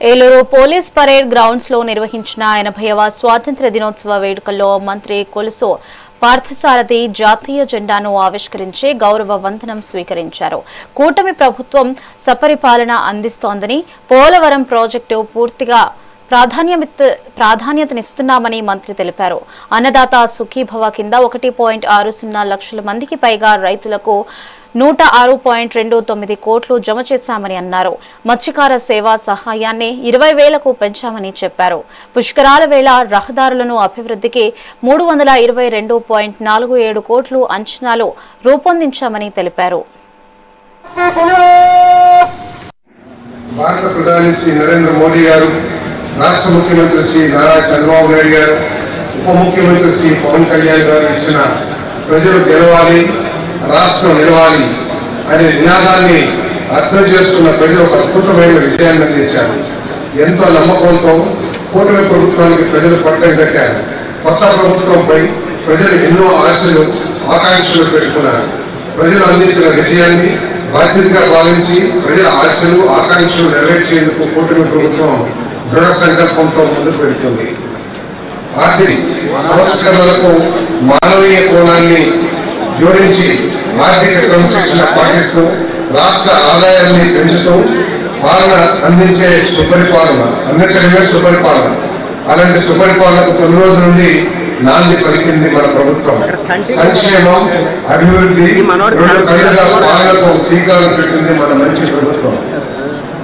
Eluru police parade grounds లో నిర్వహించిన 80వ స్వాతంత్ర్య దినోత్సవ వేడుకల్లో మంత్రి కొలుసు పార్థసారథి జాతీయ జెండాను ఆవిష్కరించి గౌరవ వందనం స్వీకరించారు. కూటమి ప్రభుత్వం సపరిపాలన అందిస్తోందని, పోలవరం ప్రాజెక్టు పూర్తిగా ప్రాధాన్యతనిస్తున్నామని మంత్రి తెలిపారు. అన్నదాత సుఖీభవ కింద 1.60 లక్షల మందికి పైగా రైతులకు 106.29 కోట్లు జమ చేశామని అన్నారు. మత్స్యకార సేవా సహాయాన్ని 20,000కు పెంచామని చెప్పారు. పుష్కరాల వేళ రహదారులను అభివృద్ధికి 322.47 కోట్లు అంచనాలు రూపొందించామని తెలిపారు. భారత ప్రధాని శ్రీ నరేంద్ర మోడీ గారు, రాష్ట్ర ముఖ్యమంత్రి శ్రీ నారా చంద్రబాబు నాయుడు గారు, ఉప ముఖ్యమంత్రి శ్రీ పవన్ కళ్యాణ్ గారు ఇచ్చిన ప్రజలు గెలవాలి, రాష్ట్రం నిలవాలి అనే నినాదాన్ని అర్థం చేసుకున్న ప్రజలు ఒక అద్భుతమైన విజయాన్ని అందించారు. ఎంతో నమ్మకంతో కూటమి ప్రభుత్వానికి ప్రజలు పట్టం కట్టారు. కొత్త ప్రభుత్వంపై ప్రజలు ఎన్నో ఆశలు, ఆకాంక్షలు పెట్టుకున్నారు. ప్రజలు అందించిన విజయాన్ని బాధ్యతగా భావించి ప్రజల ఆశలు, ఆకాంక్షలు నెరవేర్చేందుకు కూటమి ప్రభుత్వం దృఢ సంకల్పంతో ముందుకు వెళ్తుంది. ఆర్థిక సంస్కరణలకు మానవీయ కోణాన్ని జోడించి ఆర్థిక క్రమశిక్షణ పాటిస్తూ రాష్ట్ర ఆదాయాన్ని పెంచుతూ పాలన అందించడమే సుపరిపాలన. అలాంటి సుపరిపాలనకు తొలి రోజు నుండి నాంది పలికింది మన ప్రభుత్వం. సంక్షేమం, అభివృద్ధి పాలనకు శ్రీకారం పెట్టింది మన మంచి ప్రభుత్వం.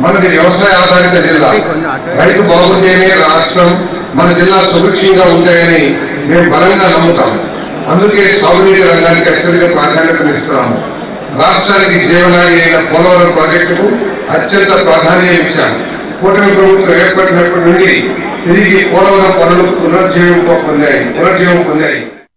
మనది వ్యవసాయ ఆధారిత జిల్లా. రైతు బాగుంటేనే రాష్ట్రం, మన జిల్లా సుభిక్షంగా ఉంటాయని మేము బలంగా నమ్ముతాం. అందుకే సాగునీటి రంగానికి అత్యధిక ప్రాధాన్యతనిస్తున్నాము. రాష్ట్రానికి జీవనాడి అయిన పోలవరం ప్రాజెక్టుకు అత్యంత ప్రాధాన్యం ఇచ్చాము. కూటమి ప్రభుత్వం ఏర్పడినప్పటి నుండి తిరిగి పోలవరం పనులు పునర్జీవం పొందాయి.